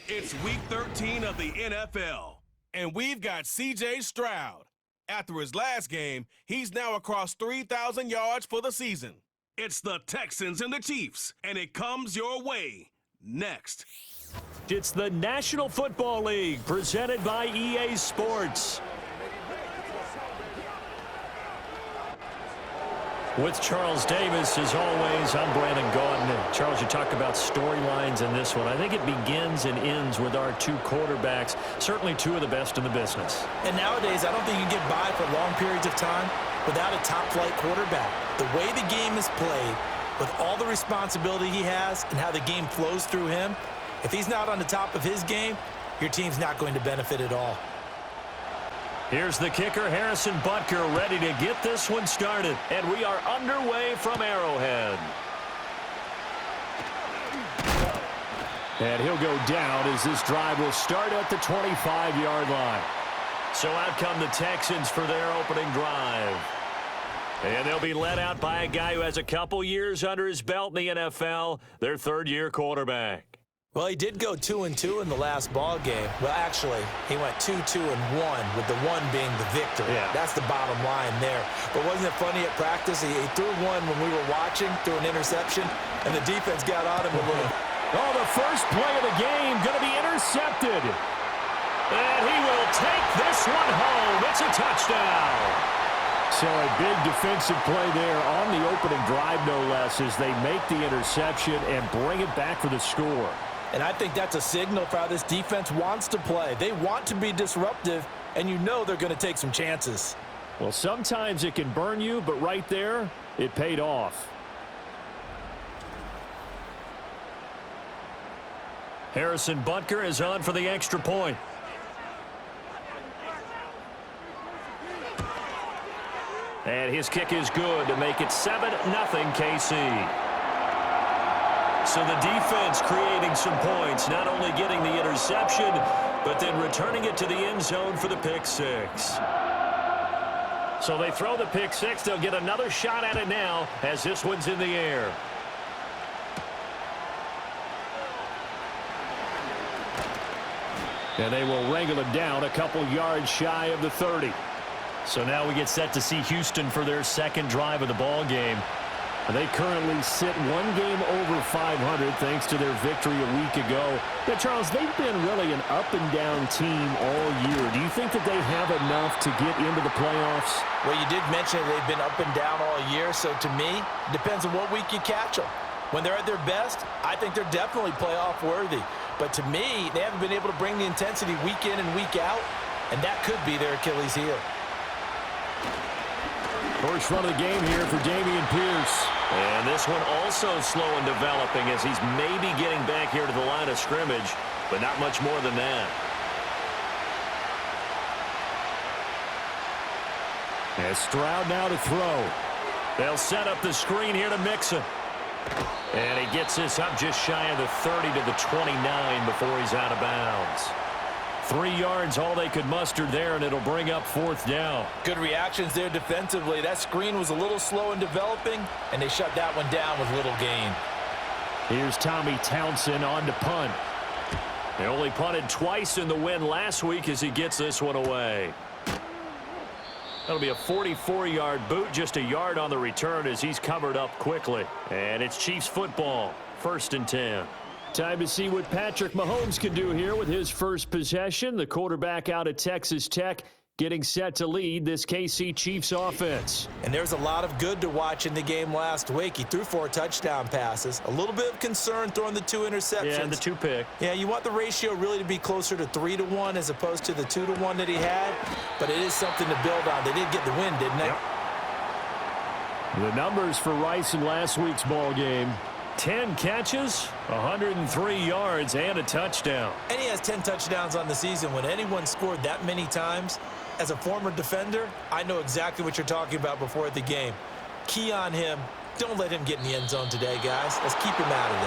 It's week 13 of the NFL, and we've got C.J. Stroud. After his last game, he's now across 3,000 yards for the season. It's the Texans and the Chiefs, and it comes your way next. It's the National Football League presented by EA Sports. With Charles Davis, as always, I'm Brandon Gaudin. Charles, you talked about storylines in this one. I think it begins and ends with our two quarterbacks, certainly two of the best in the business. And nowadays, I don't think you can get by for long periods of time without a top-flight quarterback. The way the game is played, with all the responsibility he has and how the game flows through him, if he's not on the top of his game, your team's not going to benefit at all. Here's the kicker, Harrison Butker, ready to get this one started. And we are underway from Arrowhead. And he'll go down as this drive will start at the 25-yard line. So out come the Texans for their opening drive. And they'll be led out by a guy who has a couple years under his belt in the NFL, their third-year quarterback. Well, he did go 2-2 in the last ball game. Well, actually, he went 2-2-1, with the one being the victory. Yeah. That's the bottom line there. But wasn't it funny at practice? He threw one when we were watching, threw an interception, and the defense got on him a little. Oh, the first play of the game going to be intercepted. And he will take this one home. It's a touchdown. So a big defensive play there on the opening drive, no less, as they make the interception and bring it back for the score. And I think that's a signal for how this defense wants to play. They want to be disruptive, and you know they're going to take some chances. Well, sometimes it can burn you, but right there, it paid off. Harrison Butker is on for the extra point. And his kick is good to make it 7-0 KC. So the defense creating some points, not only getting the interception, but then returning it to the end zone for the pick six. So they throw the pick six. They'll get another shot at it now as this one's in the air. And they will wrangle him down a couple yards shy of the 30. So now we get set to see Houston for their second drive of the ball game. They currently sit one game over 500 thanks to their victory a week ago. Yeah, Charles, they've been really an up-and-down team all year. Do you think that they have enough to get into the playoffs? Well, you did mention they've been up and down all year, so to me, it depends on what week you catch them. When they're at their best, I think they're definitely playoff-worthy. But to me, they haven't been able to bring the intensity week in and week out, and that could be their Achilles heel. First run of the game here for Dameon Pierce. And this one also slow in developing as he's maybe getting back here to the line of scrimmage, but not much more than that. As Stroud now to throw. They'll set up the screen here to Mixon. And he gets this up just shy of the 30 to the 29 before he's out of bounds. 3 yards, all they could muster there, and it'll bring up fourth down. Good reactions there defensively. That screen was a little slow in developing, and they shut that one down with little gain. Here's Tommy Townsend on to punt. They only punted twice in the win last week as he gets this one away. That'll be a 44-yard boot, just a yard on the return as he's covered up quickly. And it's Chiefs football, 1st and 10. Time to see what Patrick Mahomes can do here with his first possession. The quarterback out of Texas Tech getting set to lead this KC Chiefs offense. And there's a lot of good to watch in the game last week. He threw 4 touchdown passes. A little bit of concern throwing the 2 interceptions. Yeah, and the 2 pick. Yeah, you want the ratio really to be closer to 3-1 as opposed to the 2-1 that he had. But it is something to build on. They did get the win, didn't they? Yep. The numbers for Rice in last week's ball game. 10 catches, 103 yards, and a touchdown. And he has 10 touchdowns on the season. When anyone scored that many times, as a former defender, I know exactly what you're talking about before the game. Key on him. Don't let him get in the end zone today, guys. Let's keep him out of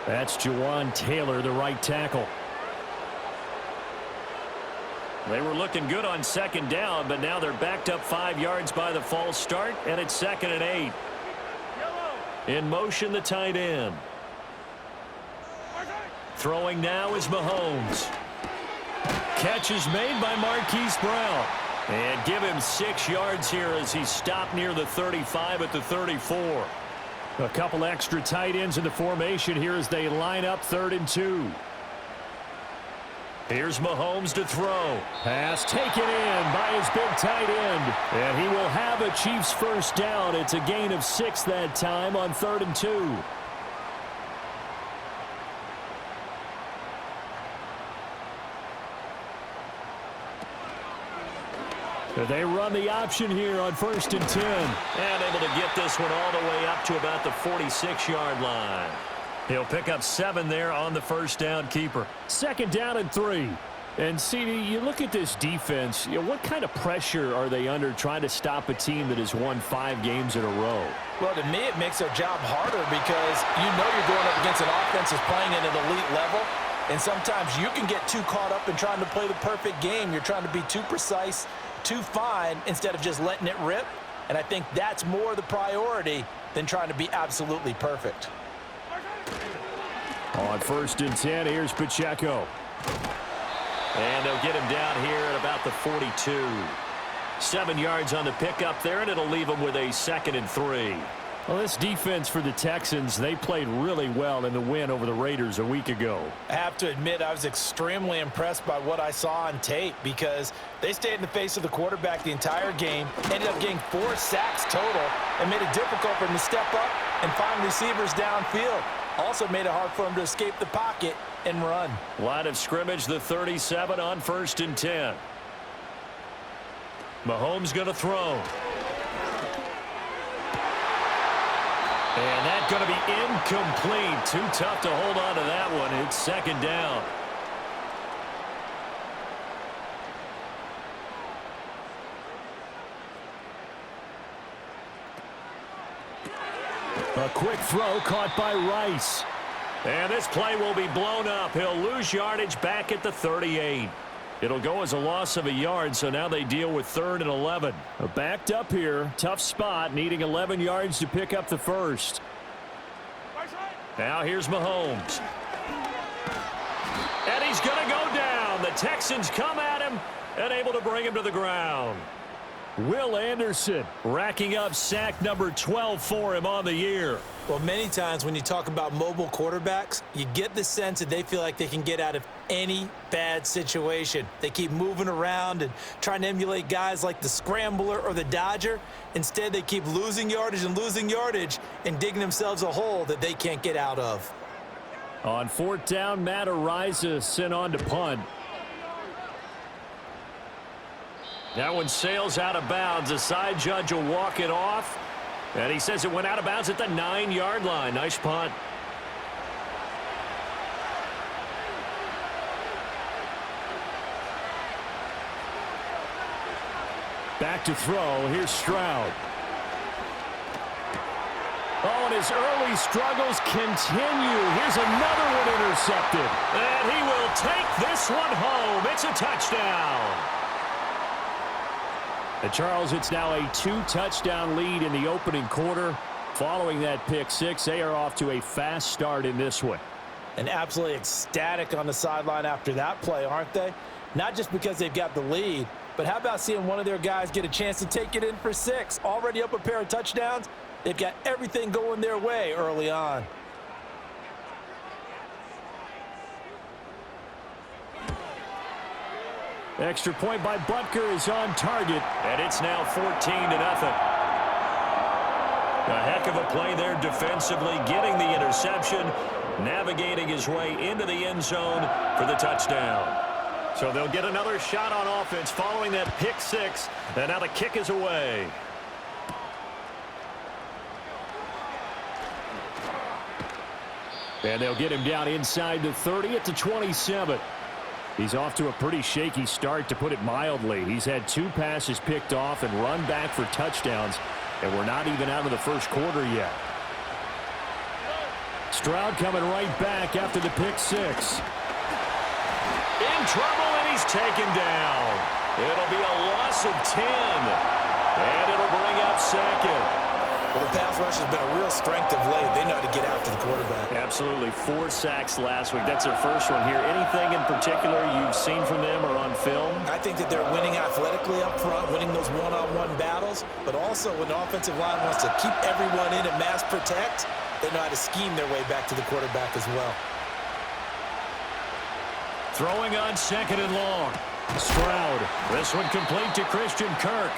there. That's Jawan Taylor, the right tackle. They were looking good on second down, but now they're backed up 5 yards by the false start, and it's 2nd and 8. In motion, the tight end. Throwing now is Mahomes. Catch is made by Marquise Brown. And give him 6 yards here as he stopped near the 35 at the 34. A couple extra tight ends in the formation here as they line up 3rd and 2. Here's Mahomes to throw. Pass taken in by his big tight end. And he will have a Chiefs first down. It's a gain of 6 that time on 3rd and 2. They run the option here on 1st and 10. And able to get this one all the way up to about the 46-yard line. He'll pick up 7 there on the first down keeper. 2nd down and 3. And, CD, you look at this defense, what kind of pressure are they under trying to stop a team that has won 5 games in a row? Well, to me, it makes their job harder because you know you're going up against an offense that's playing at an elite level. And sometimes you can get too caught up in trying to play the perfect game. You're trying to be too precise, too fine, instead of just letting it rip. And I think that's more the priority than trying to be absolutely perfect. On 1st and 10, here's Pacheco. And they'll get him down here at about the 42. 7 yards on the pickup there, and it'll leave him with a 2nd and 3. Well, this defense for the Texans, they played really well in the win over the Raiders a week ago. I have to admit, I was extremely impressed by what I saw on tape because they stayed in the face of the quarterback the entire game, ended up getting 4 sacks total, and made it difficult for him to step up and find receivers downfield. Also made it hard for him to escape the pocket and run. Line of scrimmage, the 37 on 1st and 10. Mahomes going to throw. And that's going to be incomplete. Too tough to hold on to that one. It's 2nd down. A quick throw caught by Rice. And this play will be blown up. He'll lose yardage back at the 38. It'll go as a loss of a yard, so now they deal with 3rd and 11. Backed up here. Tough spot, needing 11 yards to pick up the first. Now here's Mahomes. And he's going to go down. The Texans come at him and able to bring him to the ground. Will Anderson racking up sack number 12 for him on the year. Well, many times when you talk about mobile quarterbacks, you get the sense that they feel like they can get out of any bad situation. They keep moving around and trying to emulate guys like the Scrambler or the Dodger. Instead, they keep losing yardage and digging themselves a hole that they can't get out of. On 4th down, Matt Ariza sent on to punt. That one sails out of bounds. The side judge will walk it off. And he says it went out of bounds at the 9-yard line. Nice punt. Back to throw. Here's Stroud. Oh, and his early struggles continue. Here's another one intercepted. And he will take this one home. It's a touchdown. And Charles, it's now a 2-touchdown lead in the opening quarter. Following that pick six, they are off to a fast start in this one. And absolutely ecstatic on the sideline after that play, aren't they? Not just because they've got the lead, but how about seeing one of their guys get a chance to take it in for 6? Already up a pair of touchdowns. They've got everything going their way early on. Extra point by Butker is on target, and it's now 14-0. A heck of a play there defensively, getting the interception, navigating his way into the end zone for the touchdown. So they'll get another shot on offense following that pick six, and now the kick is away. And they'll get him down inside the 30 at the 27. He's off to a pretty shaky start, to put it mildly. He's had 2 passes picked off and run back for touchdowns, and we're not even out of the first quarter yet. Stroud coming right back after the pick six. In trouble, and he's taken down. It'll be a loss of 10, and it'll bring up second. Well, the pass rush has been a real strength of late. They know how to get after the quarterback. Absolutely. 4 sacks last week. That's their first one here. Anything in particular you've seen from them or on film? I think that they're winning athletically up front, winning those one-on-one battles, but also when the offensive line wants to keep everyone in and mass protect, they know how to scheme their way back to the quarterback as well. Throwing on 2nd and long. Stroud. This one complete to Christian Kirk.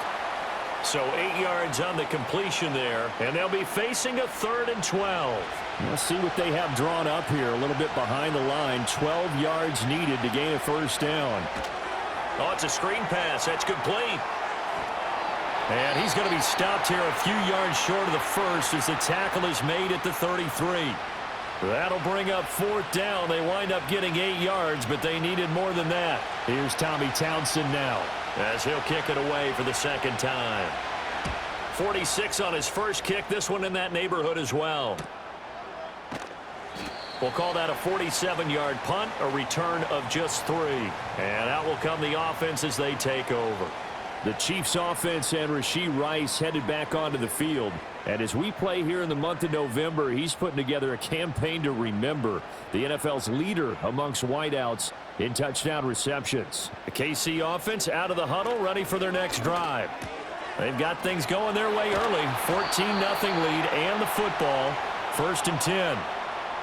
So 8 yards on the completion there, and they'll be facing a 3rd and 12. Let's see what they have drawn up here. A little bit behind the line. 12 yards needed to gain a first down. Oh, it's a screen pass. That's complete. And he's going to be stopped here a few yards short of the first as the tackle is made at the 33. That'll bring up 4th down. They wind up getting 8 yards, but they needed more than that. Here's Tommy Townsend now as he'll kick it away for the 2nd time. 46 on his first kick. This one in that neighborhood as well. We'll call that a 47-yard punt, a return of just 3. And out will come the offense as they take over. The Chiefs offense and Rashee Rice headed back onto the field. And as we play here in the month of November, he's putting together a campaign to remember, the NFL's leader amongst wideouts in touchdown receptions. The KC offense out of the huddle, ready for their next drive. They've got things going their way early. 14-0 lead and the football. 1st and 10.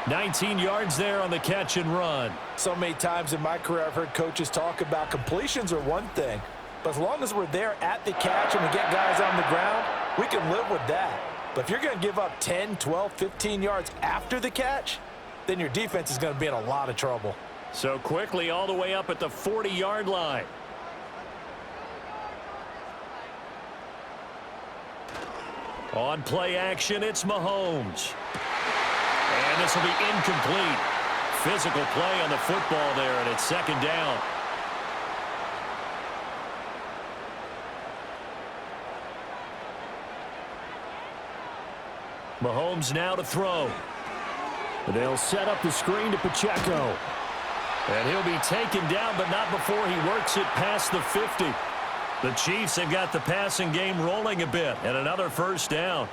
19 yards there on the catch and run. So many times in my career I've heard coaches talk about completions are one thing, but as long as we're there at the catch and we get guys on the ground, we can live with that. But if you're going to give up 10, 12, 15 yards after the catch, then your defense is going to be in a lot of trouble. So quickly all the way up at the 40-yard line. On play action, it's Mahomes. And this will be incomplete. Physical play on the football there, and it's 2nd down. Mahomes now to throw. They'll set up the screen to Pacheco. And he'll be taken down, but not before he works it past the 50. The Chiefs have got the passing game rolling a bit, and another first down.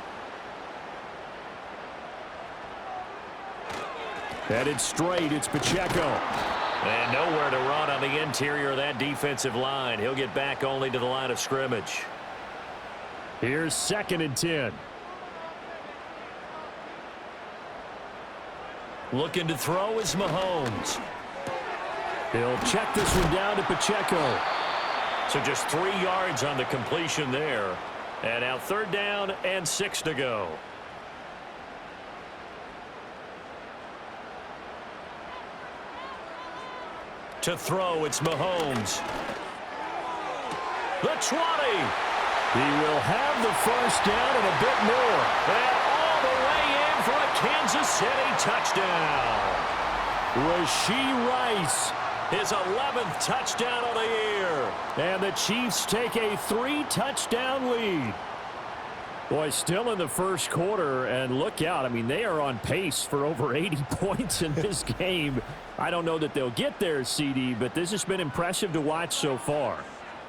Headed straight, it's Pacheco. And nowhere to run on the interior of that defensive line. He'll get back only to the line of scrimmage. Here's 2nd and 10. Looking to throw is Mahomes. He'll check this one down to Pacheco. So just 3 yards on the completion there. And now 3rd down and 6 to go. To throw, it's Mahomes. The 20. He will have the first down and a bit more. And all the way in for a Kansas City touchdown. Rashee Rice, his 11th touchdown of the year. And the Chiefs take a 3-touchdown lead. Boy, still in the first quarter, and look out. I mean, they are on pace for over 80 points in this game. I don't know that they'll get there, CD, but this has been impressive to watch so far.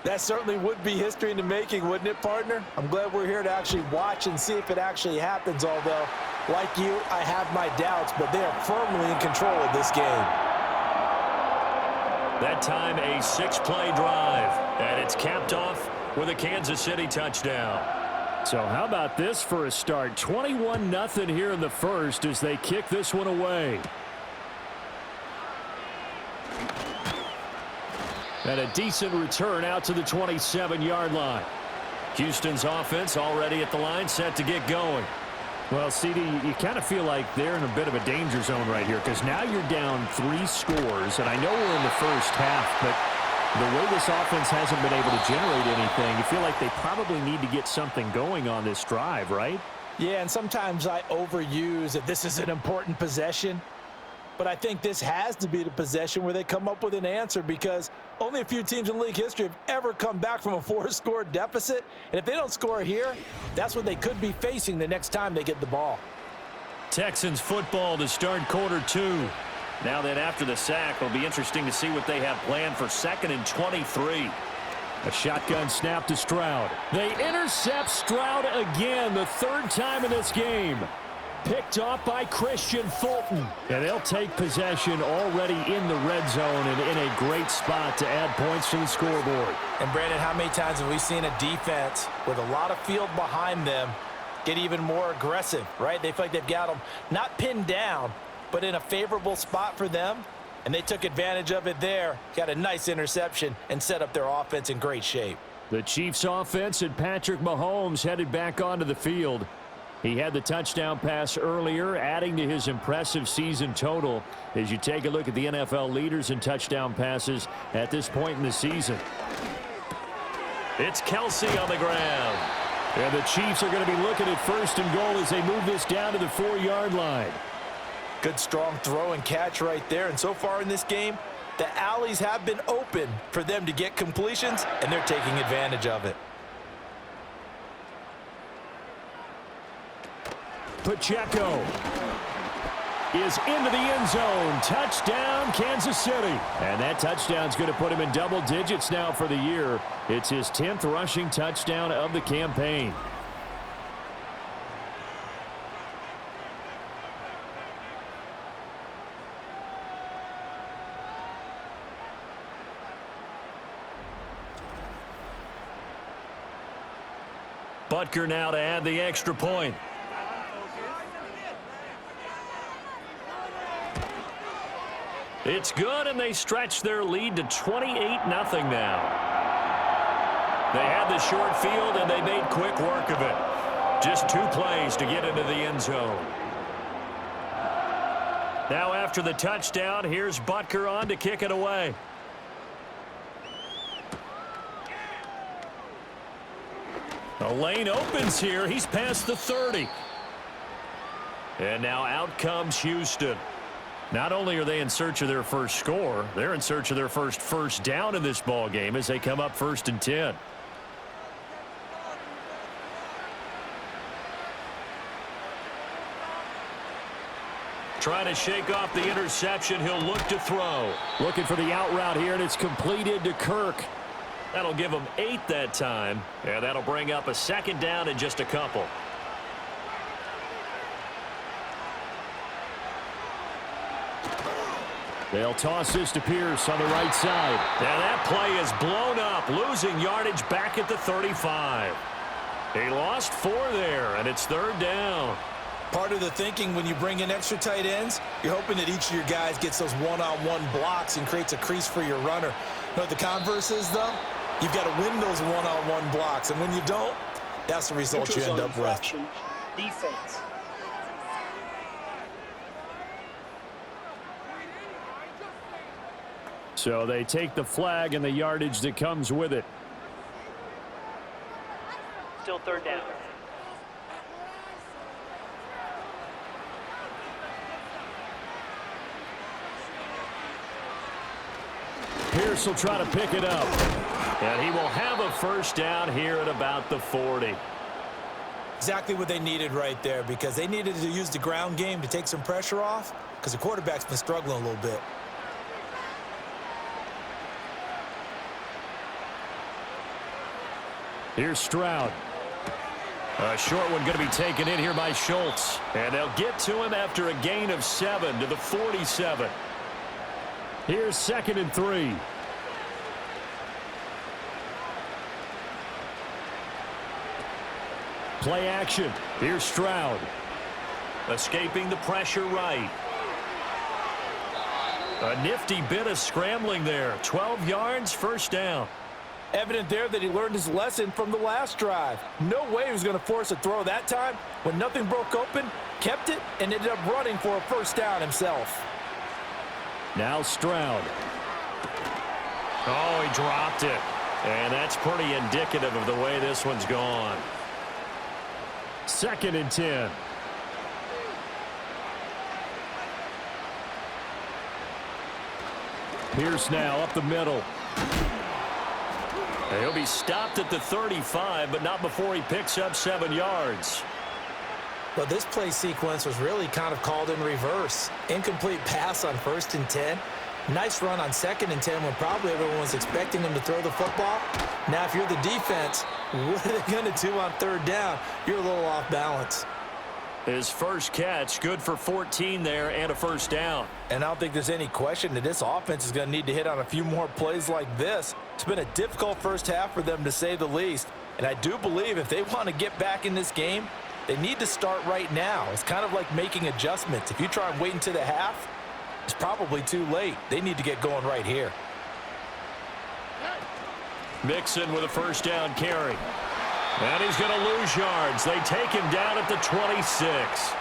That certainly would be history in the making, wouldn't it, partner? I'm glad we're here to actually watch and see if it actually happens, although, like you, I have my doubts, but they are firmly in control of this game. That time, a 6-play drive, and it's capped off with a Kansas City touchdown. So how about this for a start? 21-0 here in the first as they kick this one away. And a decent return out to the 27-yard line. Houston's offense already at the line, set to get going. Well, CD, you kind of feel like they're in a bit of a danger zone right here because now you're down 3 scores, and I know we're in the first half, but the way this offense hasn't been able to generate anything, you feel like they probably need to get something going on this drive, right? Yeah, and sometimes I overuse that this is an important possession. But I think this has to be the possession where they come up with an answer because only a few teams in league history have ever come back from a 4-score deficit. And if they don't score here, that's what they could be facing the next time they get the ball. Texans football to start quarter 2. Now then, after the sack, it'll be interesting to see what they have planned for 2nd and 23. A shotgun snap to Stroud. They intercept Stroud again, the third time in this game. Picked off by Christian Fulton. And they'll take possession already in the red zone and in a great spot to add points to the scoreboard. And, Brandon, how many times have we seen a defense with a lot of field behind them get even more aggressive, right? They feel like they've got them not pinned down, but in a favorable spot for them. And they took advantage of it there, got a nice interception, and set up their offense in great shape. The Chiefs offense and Patrick Mahomes headed back onto the field. He had the touchdown pass earlier, adding to his impressive season total as you take a look at the NFL leaders in touchdown passes at this point in the season. It's Kelsey on the ground. And the Chiefs are going to be looking at first and goal as they move this down to the 4-yard line. Good, strong throw and catch right there. And so far in this game, the alleys have been open for them to get completions, and they're taking advantage of it. Pacheco is into the end zone. Touchdown, Kansas City. And that touchdown's going to put him in double digits now for the year. It's his 10th rushing touchdown of the campaign. Butker now to add the extra point. It's good, and they stretch their lead to 28-0 now. They had the short field, and they made quick work of it. Just 2 plays to get into the end zone. Now after the touchdown, here's Butker on to kick it away. The lane opens here. He's past the 30. And now out comes Houston. Not only are they in search of their first score, they're in search of their first down in this ball game as they come up 1st and 10. Trying to shake off the interception. He'll look to throw. Looking for the out route here, and it's completed to Kirk. That'll give them 8 that time, and that'll bring up a 2nd down in just a couple. They'll toss this to Pierce on the right side. And that play is blown up, losing yardage back at the 35. He lost 4 there, and it's 3rd down. Part of the thinking when you bring in extra tight ends, you're hoping that each of your guys gets those one-on-one blocks and creates a crease for your runner. You know what the converse is, though? You've got to win those one-on-one blocks, and when you don't, that's the result you end up with. Defense. So they take the flag and the yardage that comes with it. Still 3rd down. Pierce will try to pick it up. And he will have a 1st down here at about the 40. Exactly what they needed right there, because they needed to use the ground game to take some pressure off, because the quarterback's been struggling a little bit. Here's Stroud. A short one going to be taken in here by Schultz. And they'll get to him after a gain of 7 to the 47. Here's 2nd and 3. Play action. Here's Stroud. Escaping the pressure right. A nifty bit of scrambling there. 12 yards, 1st down. Evident there that he learned his lesson from the last drive. No way he was going to force a throw that time. When nothing broke open, kept it, and ended up running for a 1st down himself. Now Stroud. Oh, he dropped it. And that's pretty indicative of the way this one's gone. 2nd and 10. Pierce now up the middle. And he'll be stopped at the 35, but not before he picks up 7 yards. Well, this play sequence was really kind of called in reverse. Incomplete pass on 1st and 10. Nice run on 2nd and 10 when probably everyone was expecting him to throw the football. Now, if you're the defense, what are they going to do on 3rd down? You're a little off balance. His first catch, good for 14 there and a first down. And I don't think there's any question that this offense is going to need to hit on a few more plays like this. It's been a difficult first half for them, to say the least. And I do believe if they want to get back in this game, they need to start right now. It's kind of like making adjustments. If you try and wait until the half, it's probably too late. They need to get going right here. Mixon with a first down carry. And he's going to lose yards. They take him down at the 26.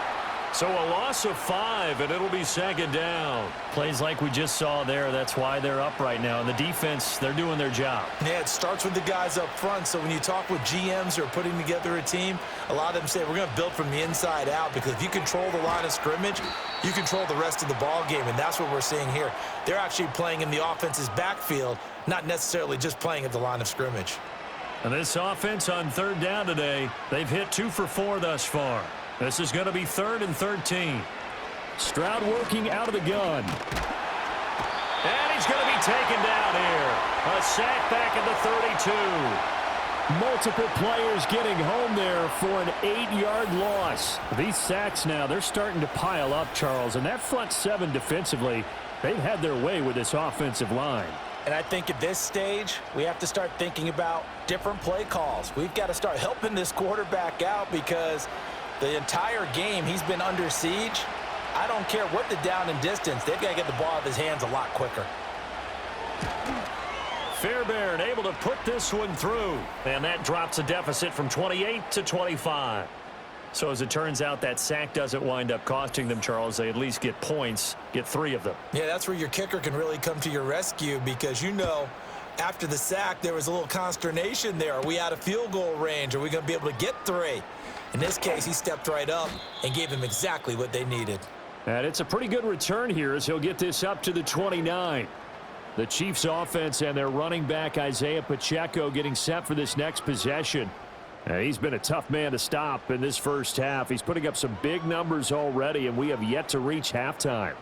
So a loss of 5, and it'll be 2nd down. Plays like we just saw there. That's why they're up right now. And the defense, they're doing their job. Yeah, it starts with the guys up front. So when you talk with GMs who are putting together a team, a lot of them say we're going to build from the inside out, because if you control the line of scrimmage, you control the rest of the ball game, and that's what we're seeing here. They're actually playing in the offense's backfield, not necessarily just playing at the line of scrimmage. And this offense on 3rd down today, they've hit 2 for 4 thus far. This is going to be 3rd and 13. Stroud working out of the gun. And he's going to be taken down here. A sack back at the 32. Multiple players getting home there for an 8-yard loss. These sacks now, they're starting to pile up, Charles. And that front 7 defensively, they've had their way with this offensive line. And I think at this stage, we have to start thinking about different play calls. We've got to start helping this quarterback out, because the entire game he's been under siege. I don't care what the down and distance. They've got to get the ball out of his hands a lot quicker. Fairbairn able to put this one through. And that drops a deficit from 28 to 25. So as it turns out, that sack doesn't wind up costing them, Charles. They at least get points, get 3 of them. Yeah, that's where your kicker can really come to your rescue, because after the sack, there was a little consternation there. Are we out of field goal range? Are we going to be able to get 3? In this case, he stepped right up and gave them exactly what they needed. And it's a pretty good return here as he'll get this up to the 29. The Chiefs offense and their running back Isaiah Pacheco getting set for this next possession. He's been a tough man to stop in this first half. He's putting up some big numbers already, and we have yet to reach halftime.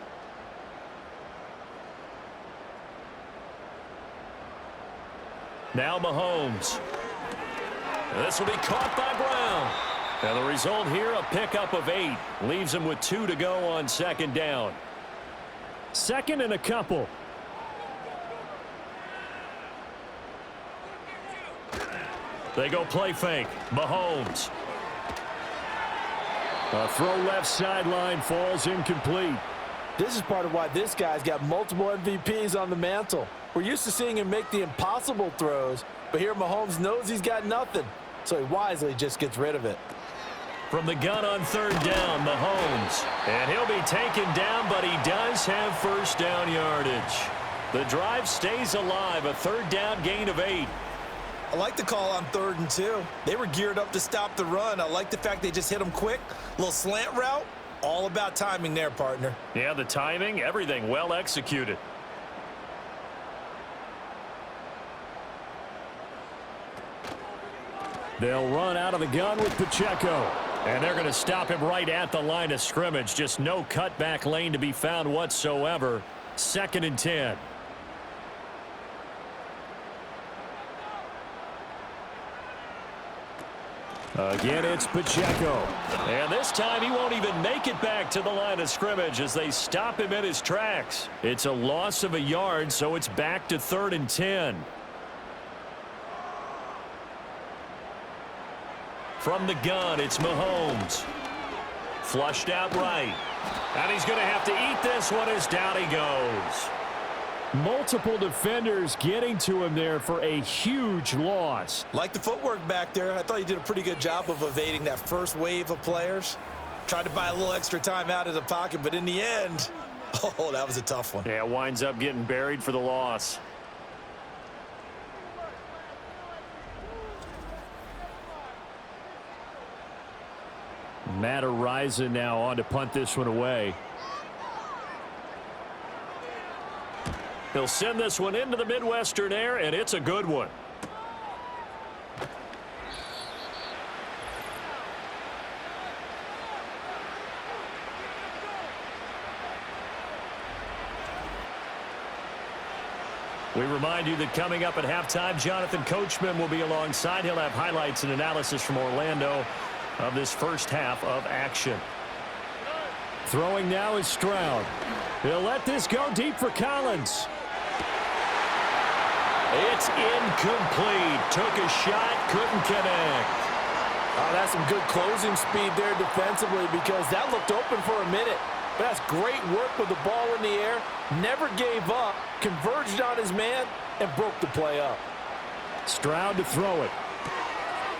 Now Mahomes. This will be caught by Brown. And the result here, a pickup of 8. Leaves him with 2 to go on 2nd down. 2nd and a couple. They go play fake. Mahomes. A throw left sideline falls incomplete. This is part of why this guy's got multiple MVPs on the mantle. We're used to seeing him make the impossible throws, but here Mahomes knows he's got nothing, so he wisely just gets rid of it. From the gun on 3rd down, Mahomes. And he'll be taken down, but he does have first down yardage. The drive stays alive, a 3rd down gain of 8. I like the call on 3rd and 2. They were geared up to stop the run. I like the fact they just hit him quick. Little slant route. All about timing there, partner. Yeah, the timing, everything well executed. They'll run out of the gun with Pacheco. And they're going to stop him right at the line of scrimmage. Just no cutback lane to be found whatsoever. 2nd and 10. Again, it's Pacheco. And this time he won't even make it back to the line of scrimmage as they stop him in his tracks. It's a loss of a yard, so it's back to 3rd and 10. From the gun, it's Mahomes. Flushed out right. And he's going to have to eat this one as down he goes. Multiple defenders getting to him there for a huge loss. Like the footwork back there. I thought he did a pretty good job of evading that first wave of players. Tried to buy a little extra time out of the pocket, but in the end, oh, that was a tough one. Yeah, winds up getting buried for the loss. Matt Araiza now on to punt this one away. He'll send this one into the Midwestern air, and it's a good one. We remind you that coming up at halftime, Jonathan Coachman will be alongside. He'll have highlights and analysis from Orlando of this first half of action. Throwing now is Stroud. He'll let this go deep for Collins. It's incomplete. Took a shot, couldn't connect. Oh, that's some good closing speed there defensively because that looked open for a minute. But that's great work with the ball in the air. Never gave up, converged on his man, and broke the play up. Stroud to throw it.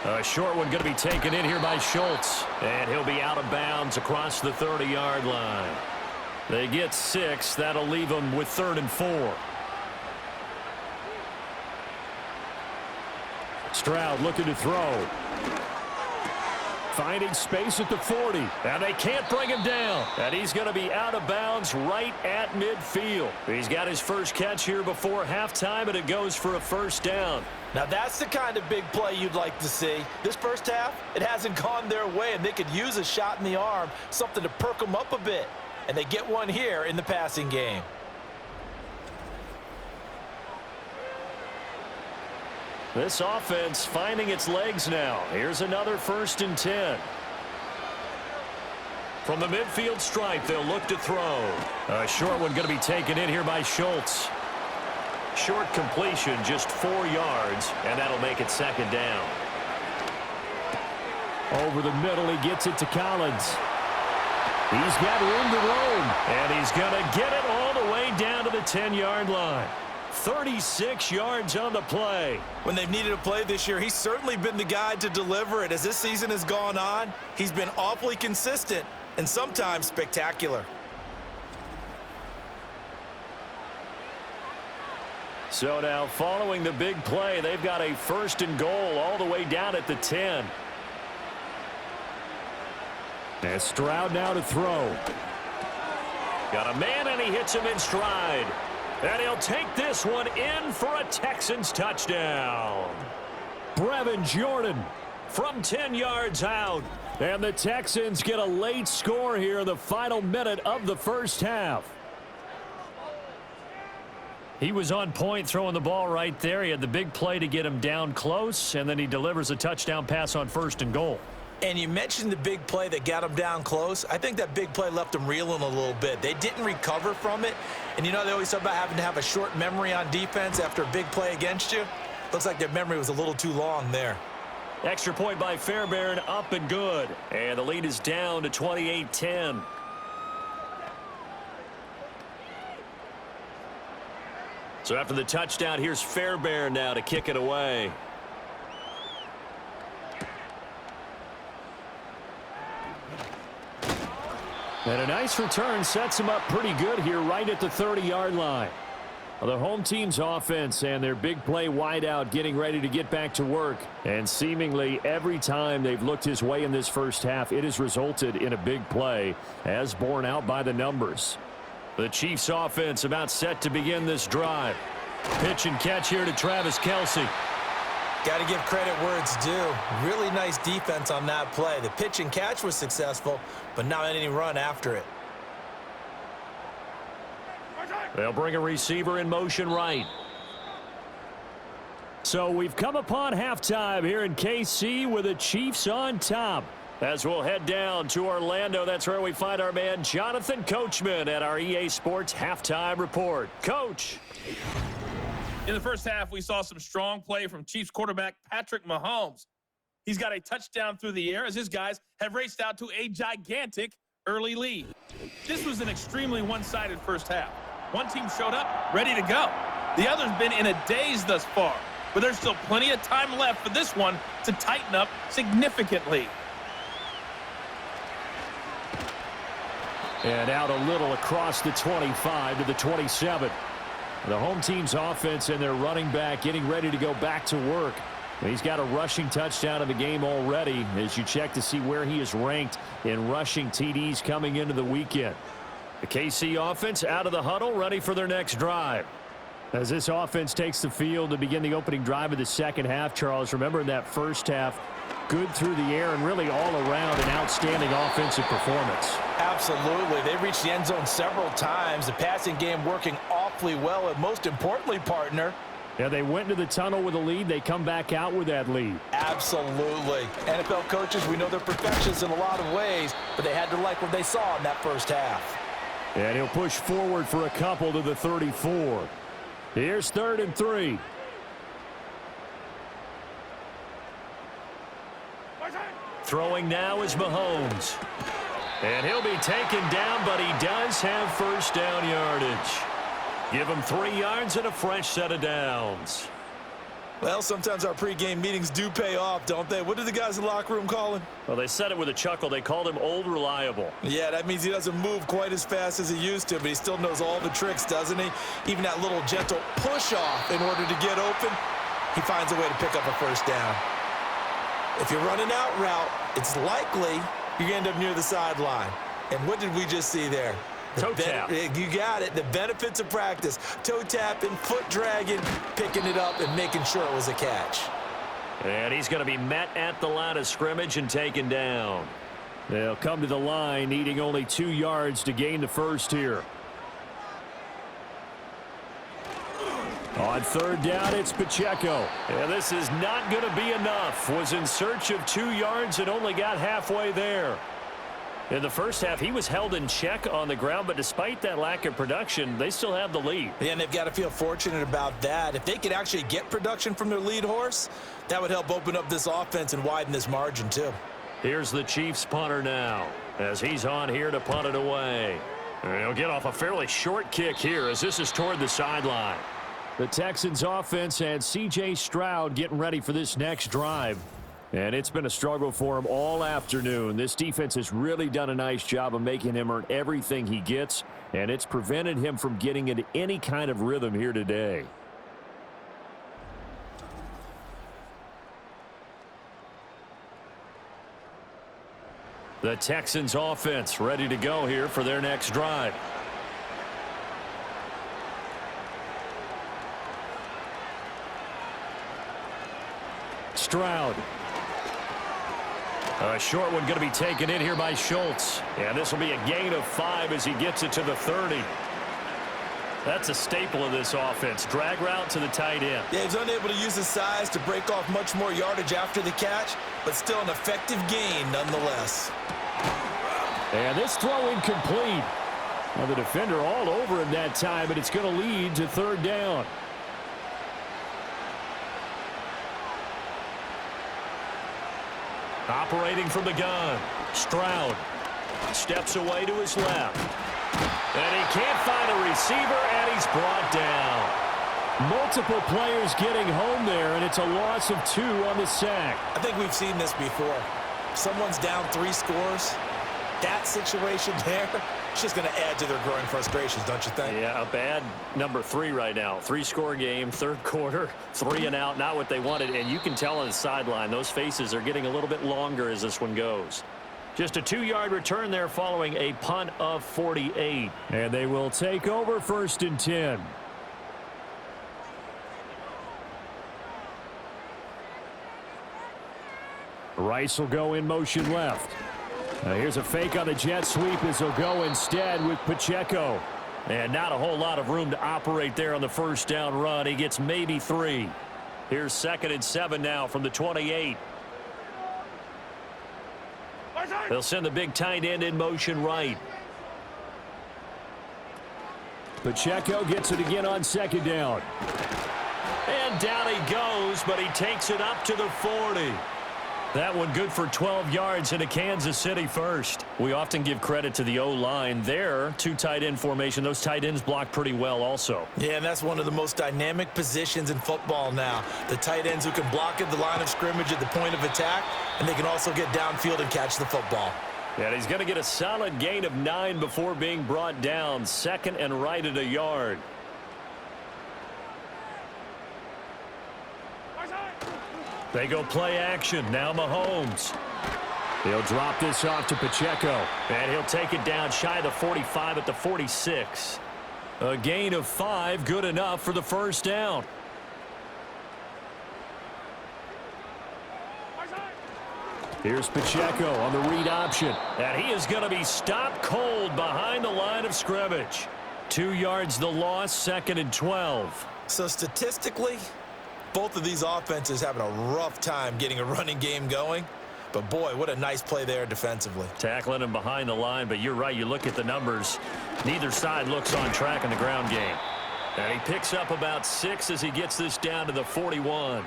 A short one going to be taken in here by Schultz. And he'll be out of bounds across the 30-yard line. They get 6. That'll leave them with 3rd and 4. Stroud looking to throw. Finding space at the 40. And they can't bring him down. And he's going to be out of bounds right at midfield. He's got his first catch here before halftime, and it goes for a first down. Now that's the kind of big play you'd like to see. This first half, it hasn't gone their way, and they could use a shot in the arm, something to perk them up a bit. And they get one here in the passing game. This offense finding its legs now. Here's another 1st and 10. From the midfield stripe, they'll look to throw. A short one going to be taken in here by Schultz. Short completion, just 4 yards, and that'll make it 2nd down. Over the middle, he gets it to Collins. He's got room to roam. And he's going to get it all the way down to the 10-yard line. 36 yards on the play. When they've needed a play this year, he's certainly been the guy to deliver it. As this season has gone on, he's been awfully consistent and sometimes spectacular. So now following the big play, they've got a 1st and goal all the way down at the 10. And Stroud now to throw. Got a man, and he hits him in stride. And he'll take this one in for a Texans touchdown. Brevin Jordan From 10 yards out. And the Texans get a late score here in the final minute of the first half. He was on point throwing the ball right there. He had the big play to get him down close, and then he delivers a touchdown pass on 1st and goal. And you mentioned the big play that got him down close. I think that big play left them reeling a little bit. They didn't recover from it. And you know they always talk about having to have a short memory on defense after a big play against you. Looks like their memory was a little too long there. Extra point by Fairbairn, up and good. And the lead is down to 28-10. So after the touchdown, here's Fairbairn now to kick it away. And a nice return sets him up pretty good here right at the 30-yard line. Well, the home team's offense and their big play wideout getting ready to get back to work. And seemingly every time they've looked his way in this first half, it has resulted in a big play, as borne out by the numbers. The Chiefs offense about set to begin this drive. Pitch and catch here to Travis Kelce. Got to give credit where it's due. Really nice defense on that play. The pitch and catch was successful, but not any run after it. They'll bring a receiver in motion right. So we've come upon halftime here in KC with the Chiefs on top. As we'll head down to Orlando, that's where we find our man Jonathan Coachman at our EA Sports Halftime Report. Coach. In the first half, we saw some strong play from Chiefs quarterback Patrick Mahomes. He's got a touchdown through the air as his guys have raced out to a gigantic early lead. This was an extremely one-sided first half. One team showed up, ready to go. The other's been in a daze thus far, but there's still plenty of time left for this one to tighten up significantly. And out a little across the 25 to the 27. The home team's offense and their running back getting ready to go back to work. He's got a rushing touchdown in the game already as you check to see where he is ranked in rushing TDs coming into the weekend. The KC offense out of the huddle, ready for their next drive. As this offense takes the field to begin the opening drive of the second half, Charles, remember in that first half, good through the air and really all around an outstanding offensive performance. Absolutely. They reached the end zone several times. The passing game working awfully well. And most importantly, partner, Yeah, they went into the tunnel with a lead. They come back out with that lead. absolutely. NFL coaches, we know they're perfectionists in a lot of ways, but they had to like what they saw in that first half. And he'll push forward for a couple to the 34. Here's 3rd and 3. Throwing now is Mahomes. And he'll be taken down, but he does have first down yardage. Give him 3 yards and a fresh set of downs. Well, sometimes our pregame meetings do pay off, don't they? What do the guys in the locker room call him? Well, they said it with a chuckle. They called him Old Reliable. Yeah, that means he doesn't move quite as fast as he used to, but he still knows all the tricks, doesn't he? Even that little gentle push-off in order to get open, he finds a way to pick up a first down. If you're running out route, it's likely you're going to end up near the sideline. And what did we just see there? Toe tap. You got it. The benefits of practice. Toe tapping, foot dragging, picking it up, and making sure it was a catch. And he's going to be met at the line of scrimmage and taken down. They'll come to the line, needing only 2 yards to gain the first here. On 3rd down, it's Pacheco. Yeah, this is not going to be enough. Was in search of 2 yards and only got halfway there. In the first half, he was held in check on the ground, but despite that lack of production, they still have the lead. Yeah, and they've got to feel fortunate about that. If they could actually get production from their lead horse, that would help open up this offense and widen this margin too. Here's the Chiefs punter now, as he's on here to punt it away. And he'll get off a fairly short kick here as this is toward the sideline. The Texans offense and C.J. Stroud getting ready for this next drive. And it's been a struggle for him all afternoon. This defense has really done a nice job of making him earn everything he gets, and it's prevented him from getting into any kind of rhythm here today. The Texans offense ready to go here for their next drive. Stroud. A short one going to be taken in here by Schultz. And this will be a gain of 5 as he gets it to the 30. That's a staple of this offense. Drag route to the tight end. Yeah, he's unable to use his size to break off much more yardage after the catch, but still an effective gain nonetheless. And this throw incomplete. Now the defender all over him that time, but it's going to lead to 3rd down. Operating from the gun. Stroud steps away to his left. And he can't find a receiver, and he's brought down. Multiple players getting home there, and it's a loss of 2 on the sack. I think we've seen this before. Someone's down 3 scores. That situation there, it's just going to add to their growing frustrations, don't you think? Yeah, a bad number 3 right now. 3-score game, 3rd quarter, 3 and out, not what they wanted. And you can tell on the sideline, those faces are getting a little bit longer as this one goes. Just a 2-yard return there following a punt of 48. And they will take over 1st and 10. Rice will go in motion left. Here's a fake on the jet sweep as he'll go instead with Pacheco. And not a whole lot of room to operate there on the 1st down run. He gets maybe 3. Here's 2nd and 7 now from the 28. They'll send the big tight end in motion right. Pacheco gets it again on 2nd down. And down he goes, but he takes it up to the 40. That one good for 12 yards into Kansas City first. We often give credit to the O-line there. 2 tight end formation. Those tight ends block pretty well also. Yeah, and that's one of the most dynamic positions in football now. The tight ends who can block at the line of scrimmage at the point of attack, and they can also get downfield and catch the football. And he's going to get a solid gain of 9 before being brought down. 2nd and right at a yard. They go play action. Now Mahomes. He'll drop this off to Pacheco. And he'll take it down shy of the 45 at the 46. A gain of 5, good enough for the 1st down. Here's Pacheco on the read option. And he is going to be stopped cold behind the line of scrimmage. 2 yards the loss, 2nd and 12. So statistically, both of these offenses having a rough time getting a running game going. But boy, what a nice play there defensively. Tackling him behind the line, but you're right. You look at the numbers. Neither side looks on track in the ground game. And he picks up about 6 as he gets this down to the 41.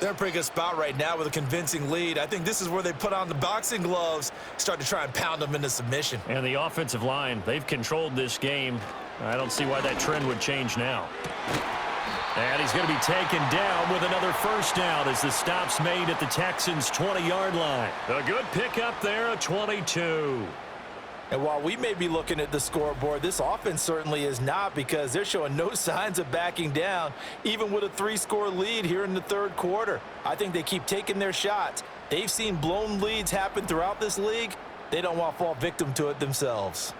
They're in a pretty good spot right now with a convincing lead. I think this is where they put on the boxing gloves, start to try and pound them into submission. And the offensive line, they've controlled this game. I don't see why that trend would change now. And he's going to be taken down with another first down as the stop's made at the Texans' 20-yard line. A good pickup there, a 22. And while we may be looking at the scoreboard, this offense certainly is not, because they're showing no signs of backing down, even with a 3-score lead here in the third quarter. I think they keep taking their shots. They've seen blown leads happen throughout this league. They don't want to fall victim to it themselves.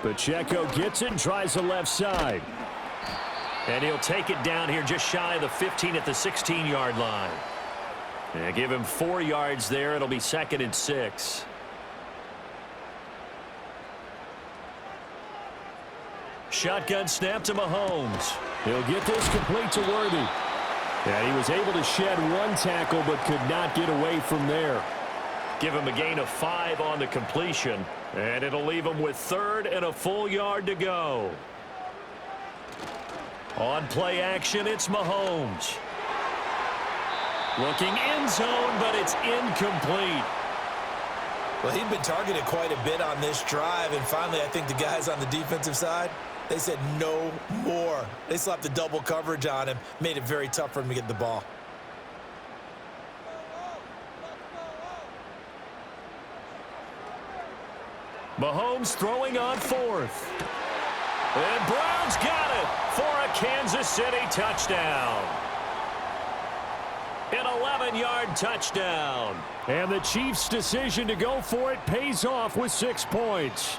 Pacheco gets it and tries the left side. And he'll take it down here just shy of the 15 at the 16-yard line. And give him 4 yards there. It'll be 2nd and 6. Shotgun snap to Mahomes. He'll get this complete to Worthy. And he was able to shed 1 tackle but could not get away from there. Give him a gain of 5 on the completion. And it'll leave him with 3rd and a full yard to go. On play action, it's Mahomes. Looking end zone, but it's incomplete. Well, he'd been targeted quite a bit on this drive, and finally I think the guys on the defensive side, they said no more. They slapped the double coverage on him, made it very tough for him to get the ball. Mahomes throwing on 4th. And Brown's got it for a Kansas City touchdown. An 11-yard touchdown. And the Chiefs' decision to go for it pays off with 6 points.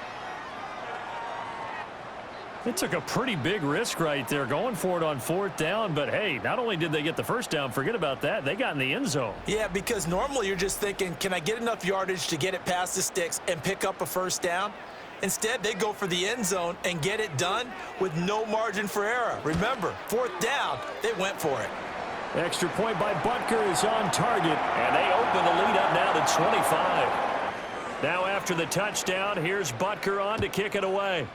They took a pretty big risk right there going for it on 4th down. But, hey, not only did they get the first down, forget about that, they got in the end zone. Yeah, because normally you're just thinking, can I get enough yardage to get it past the sticks and pick up a first down? Instead, they go for the end zone and get it done with no margin for error. Remember, 4th down, they went for it. Extra point by Butker is on target. And they open the lead up now to 25. Now after the touchdown, here's Butker on to kick it away.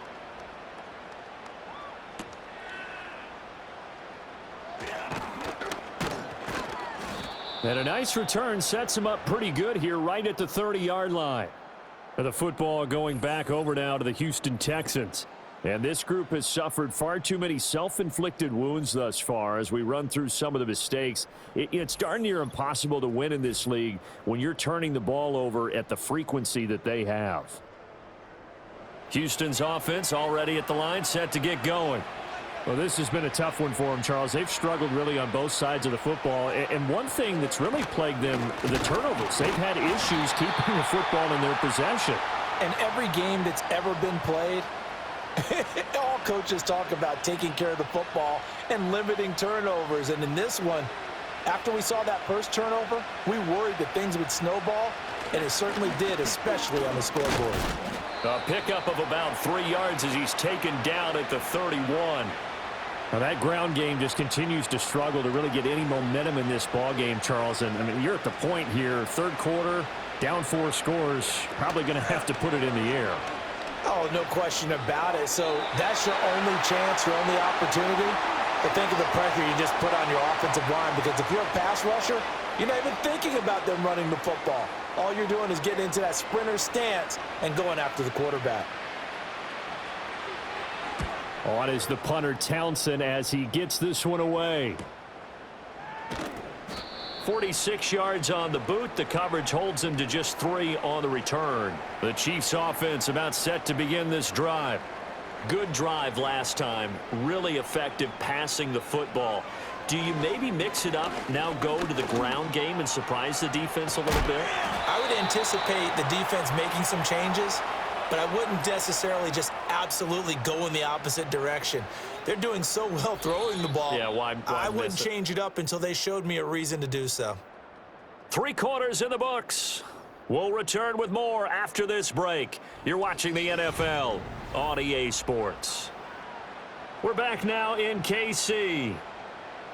And a nice return sets him up pretty good here right at the 30-yard line. The football going back over now to the Houston Texans. And this group has suffered far too many self-inflicted wounds thus far as we run through some of the mistakes. It's darn near impossible to win in this league when you're turning the ball over at the frequency that they have. Houston's offense already at the line, set to get going. Well, this has been a tough one for them, Charles. They've struggled really on both sides of the football. And one thing that's really plagued them, the turnovers. They've had issues keeping the football in their possession. And every game that's ever been played, all coaches talk about taking care of the football and limiting turnovers. And in this one, after we saw that first turnover, we worried that things would snowball, and it certainly did, especially on the scoreboard. A pickup of about 3 yards as he's taken down at the 31. Now that ground game just continues to struggle to really get any momentum in this ball game, Charles. And I mean, you're at the point here, third quarter, down 4 scores, probably going to have to put it in the air. Oh, no question about it. So that's your only chance, your only opportunity. But think of the pressure you just put on your offensive line, because if you're a pass rusher, you're not even thinking about them running the football. All you're doing is getting into that sprinter stance and going after the quarterback. On is the punter Townsend as he gets this one away. 46 yards on the boot. The coverage holds him to just 3 on the return. The Chiefs offense about set to begin this drive. Good drive last time. Really effective passing the football. Do you maybe mix it up, now go to the ground game and surprise the defense a little bit? I would anticipate the defense making some changes, but I wouldn't necessarily just out absolutely go in the opposite direction. They're doing so well throwing the ball. Yeah, why I wouldn't miss it? change it up until they showed me a reason to do so. 3 quarters in the books. We'll return with more after this break. You're watching the NFL on EA Sports. We're back now in KC.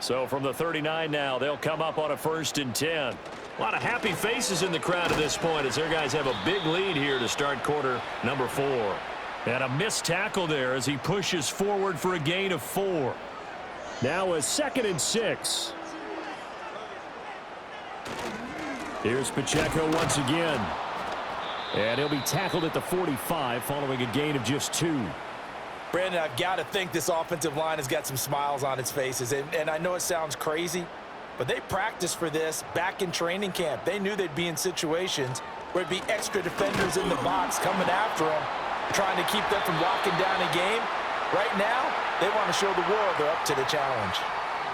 So from the 39 now, they'll come up on a 1st and 10. A lot of happy faces in the crowd at this point as their guys have a big lead here to start quarter number 4. And a missed tackle there as he pushes forward for a gain of 4. Now a 2nd and 6. Here's Pacheco once again. And he'll be tackled at the 45 following a gain of just 2. Brandon, I've got to think this offensive line has got some smiles on its faces. And I know it sounds crazy, but they practiced for this back in training camp. They knew they'd be in situations where it'd be extra defenders in the box coming after them, trying to keep them from locking down a game. Right now, they want to show the world they're up to the challenge.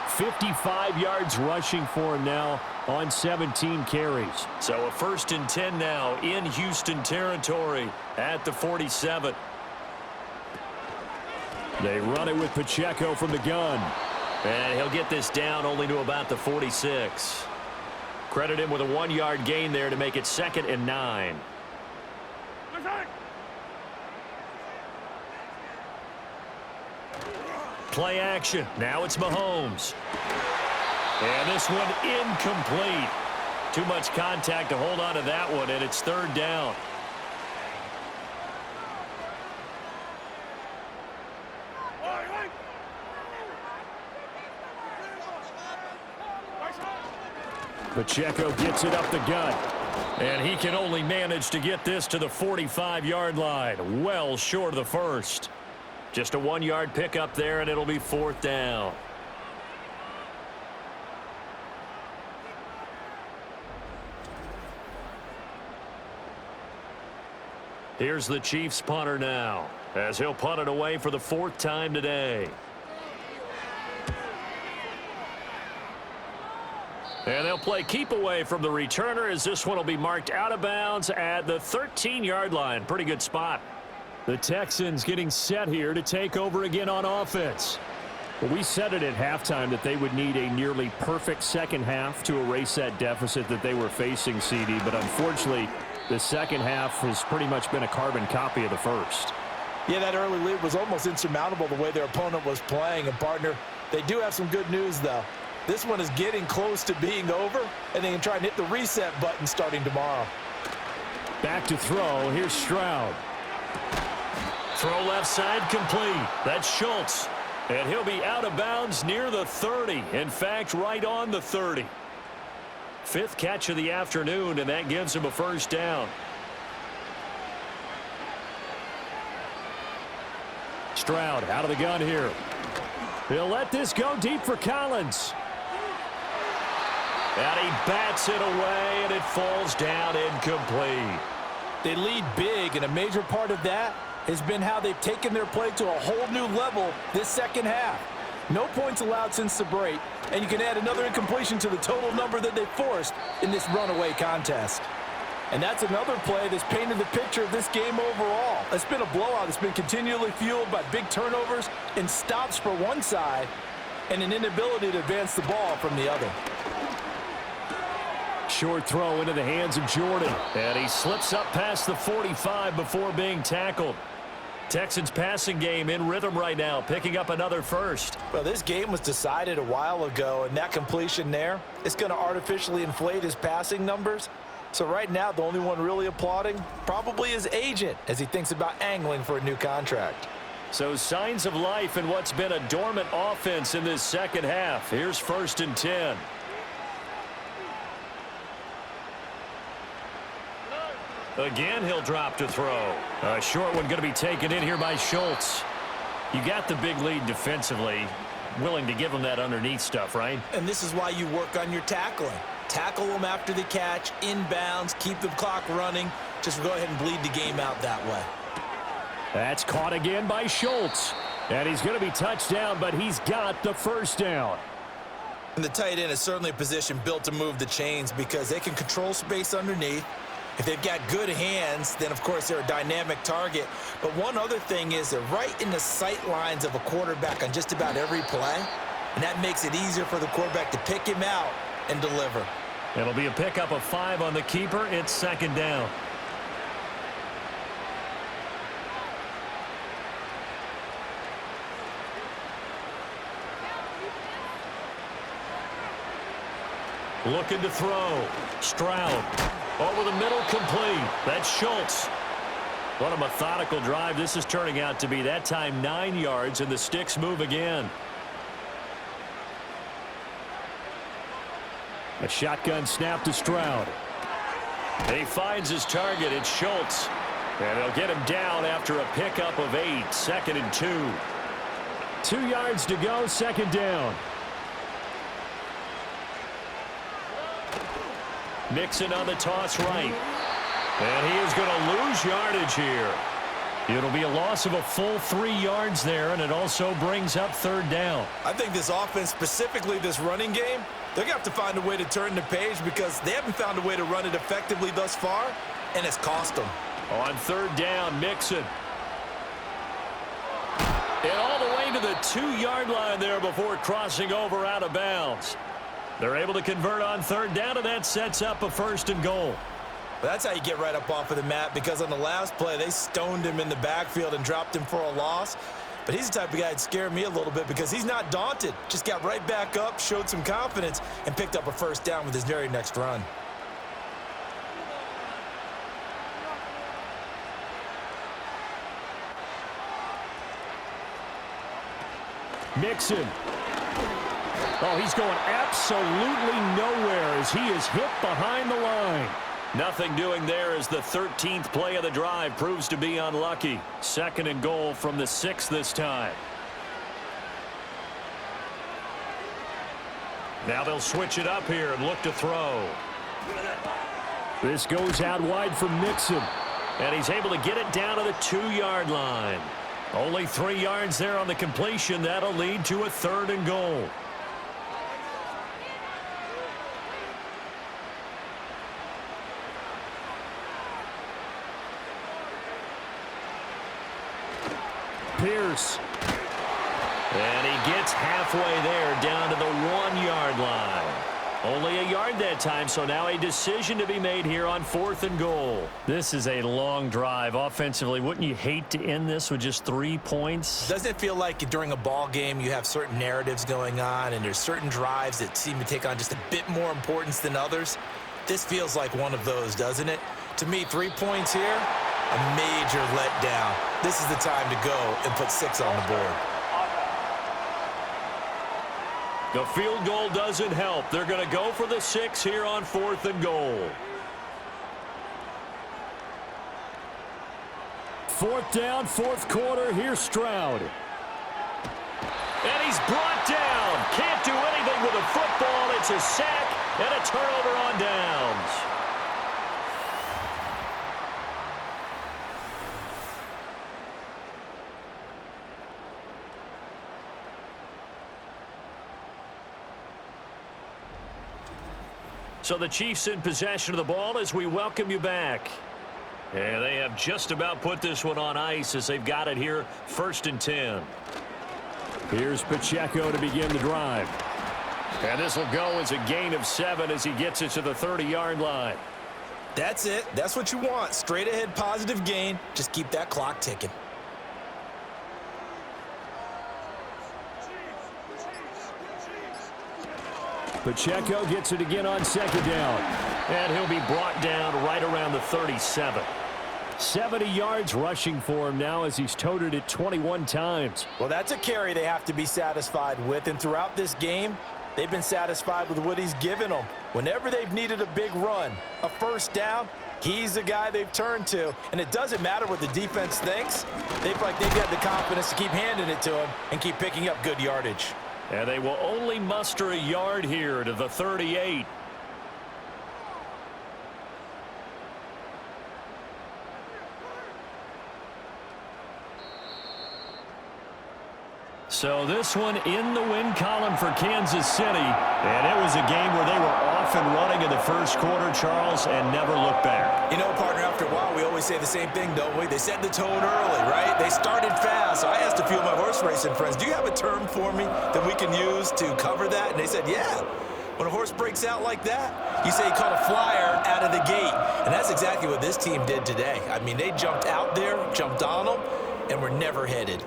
55 yards rushing for him now on 17 carries. So a 1st and 10 now in Houston territory at the 47. They run it with Pacheco from the gun. And he'll get this down only to about the 46. Credit him with a 1-yard gain there to make it 2nd and 9. Play action. Now it's Mahomes. And this one incomplete. Too much contact to hold on to that one, and it's 3rd down. Pacheco gets it up the gut. And he can only manage to get this to the 45-yard line. Well short of the first. Just a 1-yard pickup there, and it'll be 4th down. Here's the Chiefs punter now, as he'll punt it away for the 4th time today. And they'll play keep away from the returner as this one will be marked out of bounds at the 13-yard line. Pretty good spot. The Texans getting set here to take over again on offense. Well, we said it at halftime that they would need a nearly perfect second half to erase that deficit that they were facing, CD. But unfortunately, the second half has pretty much been a carbon copy of the first. Yeah, that early lead was almost insurmountable the way their opponent was playing. And, partner, they do have some good news, though. This one is getting close to being over, and they can try and hit the reset button starting tomorrow. Back to throw. Here's Stroud. Throw left side complete. That's Schultz. And he'll be out of bounds near the 30. In fact, right on the 30. 5th catch of the afternoon, and that gives him a 1st down. Stroud out of the gun here. He'll let this go deep for Collins. And he bats it away, and it falls down incomplete. They lead big, and a major part of that has been how they've taken their play to a whole new level this second half. No points allowed since the break, and you can add another incompletion to the total number that they forced in this runaway contest. And that's another play that's painted the picture of this game overall. It's been a blowout. It's been continually fueled by big turnovers and stops for one side and an inability to advance the ball from the other. Short throw into the hands of Jordan. And he slips up past the 45 before being tackled. Texans passing game in rhythm right now, picking up another 1st. Well, this game was decided a while ago, and that completion there is going to artificially inflate his passing numbers. So right now, the only one really applauding probably his agent as he thinks about angling for a new contract. So signs of life in what's been a dormant offense in this second half. Here's 1st and 10. Again, he'll drop to throw. A short one going to be taken in here by Schultz. You got the big lead defensively. Willing to give him that underneath stuff, right? And this is why you work on your tackling. Tackle them after the catch, inbounds, keep the clock running. Just go ahead and bleed the game out that way. That's caught again by Schultz. And he's going to be touched down, but he's got the 1st down. And the tight end is certainly a position built to move the chains because they can control space underneath. If they've got good hands, then, of course, they're a dynamic target. But one other thing is they're right in the sight lines of a quarterback on just about every play, and that makes it easier for the quarterback to pick him out and deliver. It'll be a pickup of 5 on the keeper. It's second down. Looking to throw. Stroud. Over the middle, complete. That's Schultz. What a methodical drive this is turning out to be. That time 9 yards, and the sticks move again. A shotgun snap to Stroud. He finds his target. It's Schultz. And they'll get him down after a pickup of 8. 2nd and 2. 2 yards to go, second down. Mixon on the toss right. And he is going to lose yardage here. It'll be a loss of a full 3 yards there, and it also brings up third down. I think this offense, specifically this running game, they're going to have to find a way to turn the page because they haven't found a way to run it effectively thus far, and it's cost them. On third down, Mixon. And all the way to the 2-yard line there before crossing over out of bounds. They're able to convert on third down, and that sets up a 1st and goal. But that's how you get right up off of the mat, because on the last play, they stoned him in the backfield and dropped him for a loss. But he's the type of guy that scared me a little bit because he's not daunted. Just got right back up, showed some confidence, and picked up a 1st down with his very next run. Mixon. Oh, he's going absolutely nowhere as he is hit behind the line. Nothing doing there as the 13th play of the drive proves to be unlucky. 2nd and goal from the 6 this time. Now they'll switch it up here and look to throw. This goes out wide for Mixon. And he's able to get it down to the 2-yard line. Only 3 yards there on the completion. That'll lead to a 3rd and goal. Pierce. And he gets halfway there down to the 1-yard line. Only a yard that time, so now a decision to be made here on 4th and goal. This is a long drive offensively. Wouldn't you hate to end this with just 3 points? Doesn't it feel like during a ball game you have certain narratives going on and there's certain drives that seem to take on just a bit more importance than others? This feels like one of those, doesn't it? To me, 3 points here, a major letdown. This is the time to go and put 6 on the board. The field goal doesn't help. They're going to go for the 6 here on 4th and goal. 4th down, 4th quarter. Here's Stroud. And he's brought down. Can't do anything with a football. It's a sack and a turnover on downs. So the Chiefs in possession of the ball as we welcome you back. And they have just about put this one on ice as they've got it here, 1st and 10. Here's Pacheco to begin the drive. And this will go as a gain of 7 as he gets it to the 30-yard line. That's it. That's what you want. Straight ahead positive gain. Just keep that clock ticking. Pacheco gets it again on 2nd down. And he'll be brought down right around the 37. 70 yards rushing for him now as he's toted it 21 times. Well, that's a carry they have to be satisfied with. And throughout this game, they've been satisfied with what he's given them. Whenever they've needed a big run, a 1st down, he's the guy they've turned to. And it doesn't matter what the defense thinks. They've got the confidence to keep handing it to him and keep picking up good yardage. And they will only muster a yard here to the 38. So this one in the win column for Kansas City. And it was a game where they were off off and running in the first quarter, Charles, and never look back. You know, partner, after a while, we always say the same thing, don't we? They set the tone early, right? They started fast. So I asked a few of my horse racing friends, do you have a term for me that we can use to cover that? And they said, yeah. When a horse breaks out like that, you say he caught a flyer out of the gate. And that's exactly what this team did today. I mean, they jumped out there, jumped on them, and were never headed.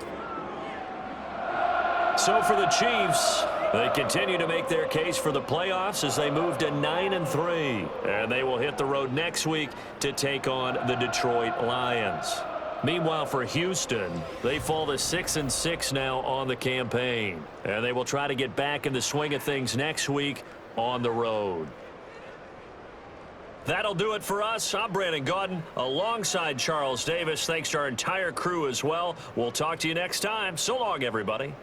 So for the Chiefs, they continue to make their case for the playoffs as they move to 9-3. And they will hit the road next week to take on the Detroit Lions. Meanwhile, for Houston, they fall to 6-6 now on the campaign. And they will try to get back in the swing of things next week on the road. That'll do it for us. I'm Brandon Gaudin alongside Charles Davis. Thanks to our entire crew as well. We'll talk to you next time. So long, everybody.